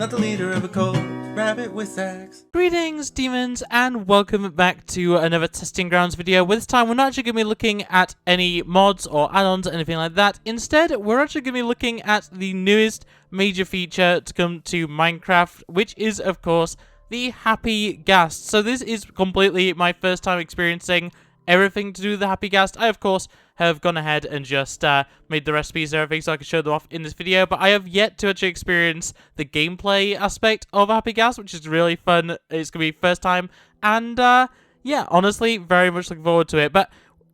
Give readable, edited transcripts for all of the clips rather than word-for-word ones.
not the leader of a cult. RabbitWithAxe. Greetings, demons, and welcome back to another Testing Grounds video. With this time, we're not actually going to be looking at any mods or add-ons or anything like that. Instead, we're actually going to be looking at the newest major feature to come to Minecraft, which is, of course, the Happy Ghast. So this is completely my first time experiencing everything to do with the Happy Ghast. I, of course, have gone ahead and just made the recipes and everything so I can show them off in this video, but I have yet to actually experience the gameplay aspect of Happy Ghast, which is really fun. It's going to be first time, and yeah, honestly, very much looking forward to it. But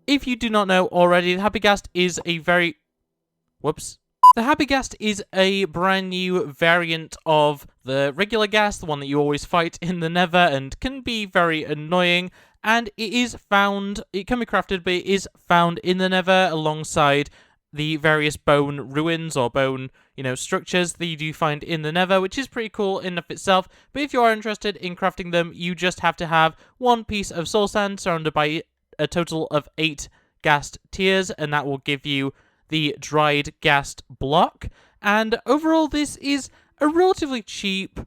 if you do not know already, the Happy Ghast is a very... The Happy Ghast is a brand new variant of the regular ghast, the one that you always fight in the Nether, and can be very annoying. And it is found, it can be crafted, but it is found in the Nether alongside the various bone ruins or bone, structures that you do find in the Nether, which is pretty cool in and of itself. But if you are interested in crafting them, you just have to have one piece of soul sand surrounded by a total of 8 ghast tears, and that will give you the dried ghast block. And overall, this is a relatively cheap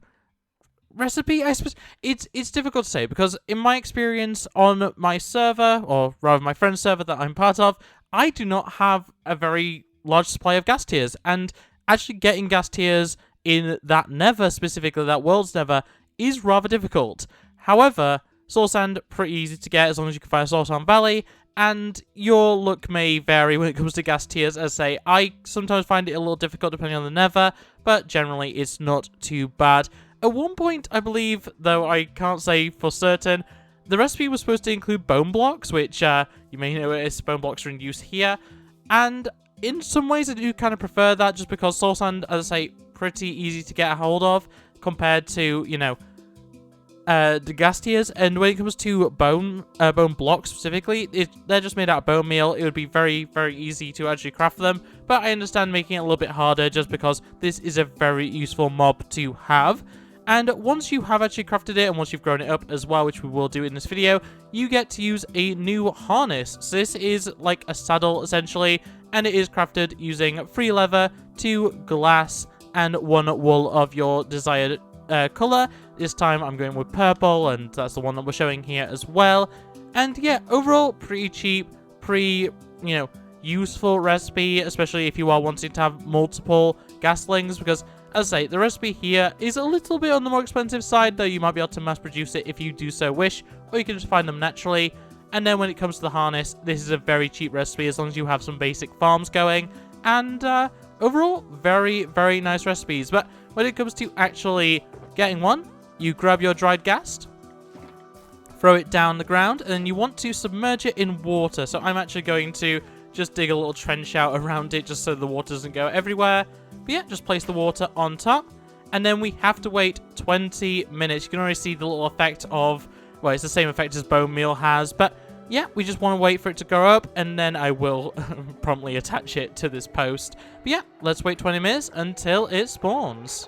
recipe, I suppose. It's difficult to say, because in my experience on my server, or rather my friend's server that I'm part of, I do not have a very large supply of ghast tears, and actually getting ghast tears in that Nether, specifically that world's Nether, is rather difficult. However, soul sand, pretty easy to get as long as you can find a soul sand valley, and your luck may vary when it comes to ghast tears. As I say, I sometimes find it a little difficult depending on the Nether, but generally it's not too bad. At one point, I believe, though I can't say for certain, the recipe was supposed to include bone blocks, which you may notice bone blocks are in use here. And in some ways, I do kind of prefer that, just because soul sand, as I say, pretty easy to get a hold of compared to, the ghast tears. And when it comes to bone blocks specifically, they're just made out of bone meal. It would be very, very easy to actually craft them. But I understand making it a little bit harder, just because this is a very useful mob to have. And once you have actually crafted it, and once you've grown it up as well, which we will do in this video, you get to use a new harness. So this is like a saddle, essentially, and it is crafted using 3 leather, 2 glass, and 1 wool of your desired colour. This time I'm going with purple, and that's the one that we're showing here as well. And yeah, overall, pretty cheap, pretty, useful recipe, especially if you are wanting to have multiple gastlings, because as I say, the recipe here is a little bit on the more expensive side, though you might be able to mass produce it if you do so wish, or you can just find them naturally. And then when it comes to the harness, this is a very cheap recipe as long as you have some basic farms going. And overall, very, very nice recipes. But when it comes to actually getting one, you grab your dried ghast, throw it down the ground, and then you want to submerge it in water. So I'm actually going to just dig a little trench out around it just so the water doesn't go everywhere. But yeah, just place the water on top, and then we have to wait 20 minutes. You can already see the little effect of, well, it's the same effect as bone meal has, but yeah, we just want to wait for it to grow up, and then I will promptly attach it to this post. But yeah, let's wait 20 minutes until it spawns.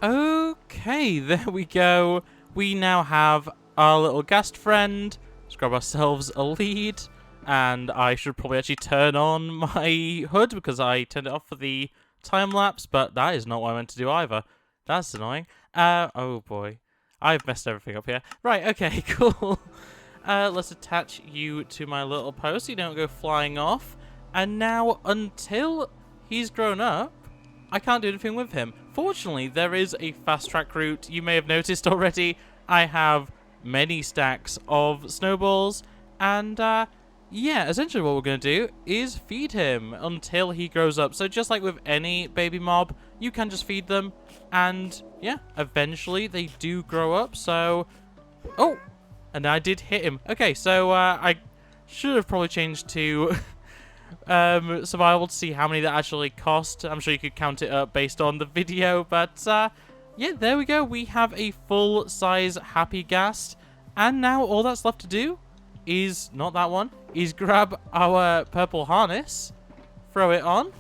Okay, there we go. We now have our little ghast friend. Let's grab ourselves a lead. And I should probably actually turn on my HUD because I turned it off for the time lapse, but that is not what I meant to do either. That's annoying. Oh boy. I've messed everything up here. Right, okay, cool. Let's attach you to my little post so you don't go flying off. And now, until he's grown up, I can't do anything with him. Fortunately, there is a fast track route. You may have noticed already, I have many stacks of snowballs. And, yeah, essentially what we're going to do is feed him until he grows up. So just like with any baby mob, you can just feed them. And, yeah, eventually they do grow up. So, oh, and I did hit him. Okay, so I should have probably changed to survival to see how many that actually cost. I'm sure you could count it up based on the video. But, yeah, there we go. We have a full-size Happy Ghast. And now all that's left to do is, not that one, is grab our purple harness, throw it on,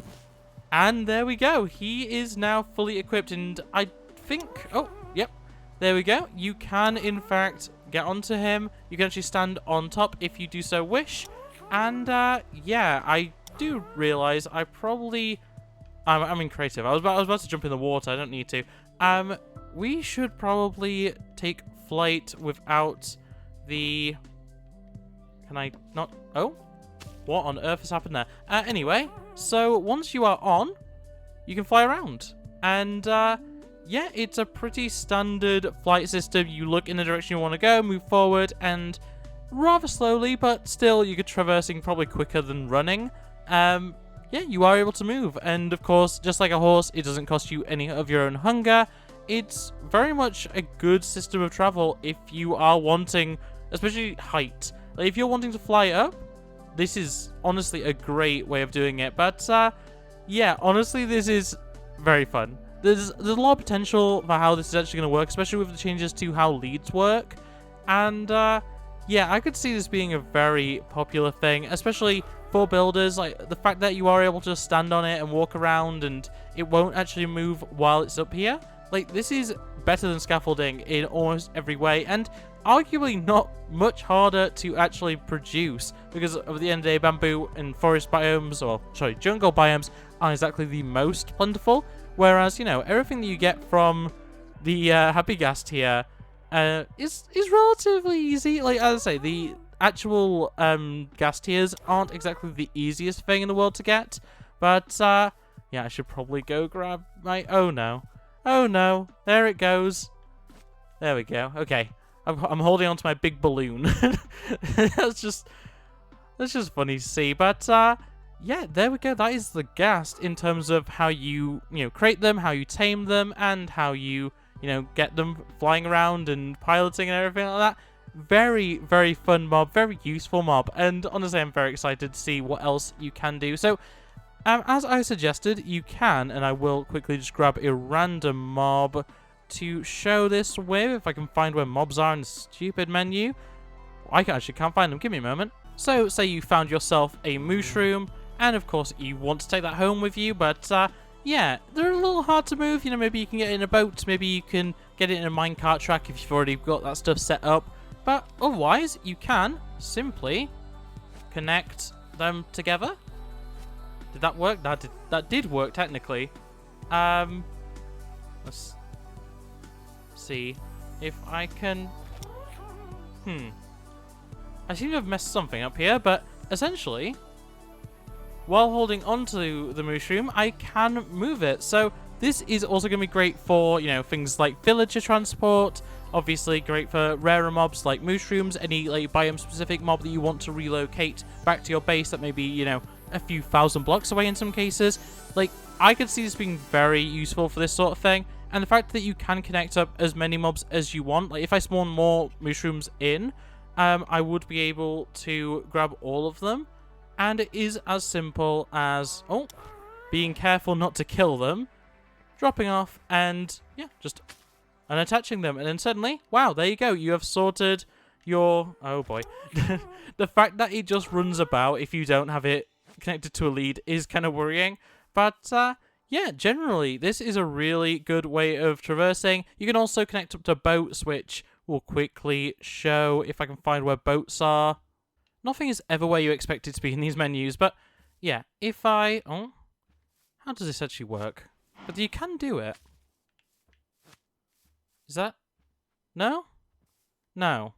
and there we go. He is now fully equipped, and I think, oh, yep, there we go. You can, in fact, get onto him. You can actually stand on top if you do so wish, and, yeah, I do realize I probably, I'm in creative. I was about to jump in the water. I don't need to. We should probably take flight without the... Can I not? Oh, what on earth has happened there? Anyway, so once you are on, you can fly around. And, yeah, it's a pretty standard flight system. You look in the direction you want to go, move forward, and rather slowly, but still, you're traversing probably quicker than running. Yeah, you are able to move. And, of course, just like a horse, it doesn't cost you any of your own hunger. It's very much a good system of travel if you are wanting, especially height. Like, if you're wanting to fly up, this is honestly a great way of doing it. But, yeah, honestly, this is very fun. There's a lot of potential for how this is actually going to work, especially with the changes to how leads work. And, yeah, I could see this being a very popular thing, especially for builders. Like, the fact that you are able to stand on it and walk around and it won't actually move while it's up here. Like, this is better than scaffolding in almost every way, and arguably not much harder to actually produce, because at the end of the day, bamboo and forest biomes, or sorry, jungle biomes, aren't exactly the most plentiful, whereas, you know, everything that you get from the Happy Ghast here is relatively easy. Like, as I say, the actual ghast tiers aren't exactly the easiest thing in the world to get, but, yeah, I should probably go grab my... Oh, no. Oh, no. There it goes. There we go. Okay. I'm holding on to my big balloon. That's just funny to see. But, yeah, there we go. That is the Ghast in terms of how you create them, how you tame them, and how you get them flying around and piloting and everything like that. Very, very fun mob, very useful mob, and honestly, I'm very excited to see what else you can do. So, as I suggested, you can, and I will quickly just grab a random mob to show this with, if I can find where mobs are in the stupid menu. I actually can't find them. Give me a moment. So, say you found yourself a mushroom, and of course you want to take that home with you, but yeah, they're a little hard to move. Maybe you can get it in a boat, maybe you can get it in a minecart track if you've already got that stuff set up. But otherwise, you can simply connect them together. Did that work? That did work technically. Let's see if I can. I seem to have messed something up here, but essentially, while holding onto the mushroom, I can move it. So this is also going to be great for things like villager transport. Obviously, great for rarer mobs like mushrooms, any like biome-specific mob that you want to relocate back to your base that may be a few thousand blocks away in some cases. Like, I could see this being very useful for this sort of thing. And the fact that you can connect up as many mobs as you want, like if I spawn more mushrooms in, I would be able to grab all of them. And it is as simple as, being careful not to kill them, dropping off, and yeah, just unattaching them. And then suddenly, wow, there you go. You have sorted your... Oh boy. The fact that it just runs about if you don't have it connected to a lead is kind of worrying. But, yeah, generally, this is a really good way of traversing. You can also connect up to boats, which will quickly show if I can find where boats are. Nothing is ever where you expect it to be in these menus, but yeah, if I... Oh, how does this actually work? But you can do it. Is that? No? No.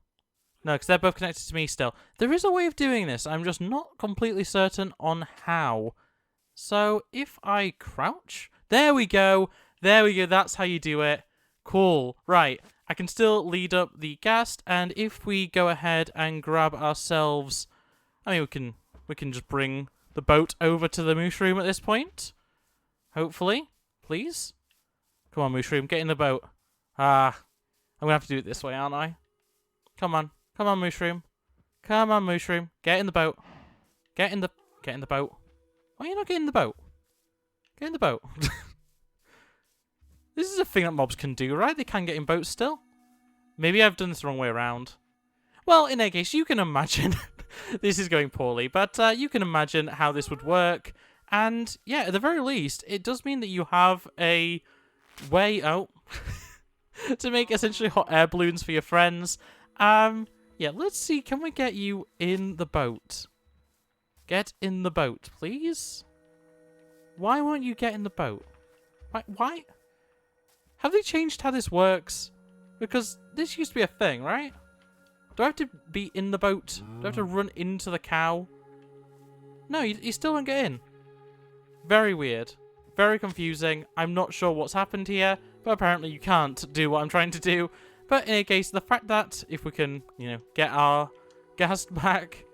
No, because they're both connected to me still. There is a way of doing this. I'm just not completely certain on how. So if I crouch... There we go. There we go. That's how you do it. Cool. Right. I can still lead up the ghast, and if we go ahead and grab ourselves... I mean, we can just bring the boat over to the mushroom at this point. Hopefully. Please. Come on, mushroom. Get in the boat. Ah. I'm going to have to do it this way, aren't I? Come on. Come on, mushroom. Come on, mushroom. Get in the boat. Get in the boat. Why are you not getting in the boat? Get in the boat. This is a thing that mobs can do, right? They can get in boats still. Maybe I've done this the wrong way around. Well, in any case, you can imagine... this is going poorly, but you can imagine how this would work. And, yeah, at the very least, it does mean that you have a way out to make essentially hot air balloons for your friends. Yeah, let's see. Can we get you in the boat? Get in the boat, please. Why won't you get in the boat? Why? Have they changed how this works? Because this used to be a thing, right? Do I have to be in the boat? Do I have to run into the cow? No, you still don't get in. Very weird. Very confusing. I'm not sure what's happened here, but apparently you can't do what I'm trying to do. But in any case, the fact that if we can, you know, get our ghast back,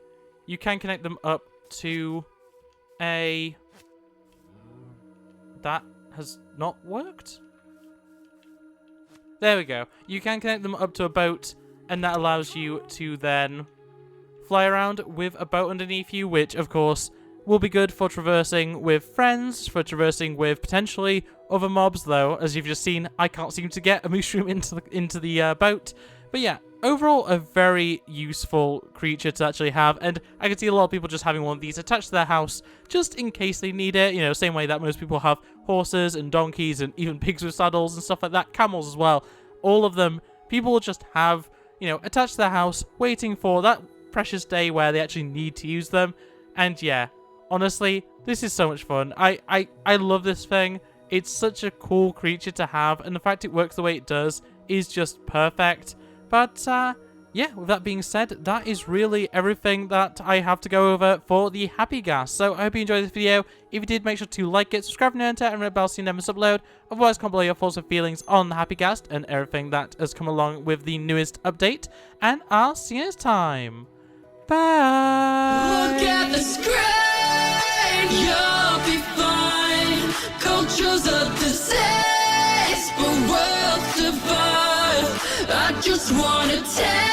you can connect them up to a... That has not worked? There we go. You can connect them up to a boat, and that allows you to then fly around with a boat underneath you, which, of course, will be good for traversing with friends, for traversing with potentially other mobs, though, as you've just seen, I can't seem to get a mushroom into the boat. But yeah, overall, a very useful creature to actually have, and I can see a lot of people just having one of these attached to their house, just in case they need it, you know, same way that most people have horses and donkeys and even pigs with saddles and stuff like that, camels as well. All of them, people will just have, you know, attached to their house, waiting for that precious day where they actually need to use them. And yeah, honestly, this is so much fun. I love this thing. It's such a cool creature to have, and the fact it works the way it does is just perfect. But, yeah, with that being said, that is really everything that I have to go over for the Happy Ghast. So I hope you enjoyed this video. If you did, make sure to like it, subscribe if you're new to it, and red bell so you never miss upload. Otherwise, comment below your thoughts and feelings on the Happy Ghast and everything that has come along with the newest update. And I'll see you next time. Bye! Look at the screen, you'll be fine. Culture's a disease, but worlds divine. I just wanna take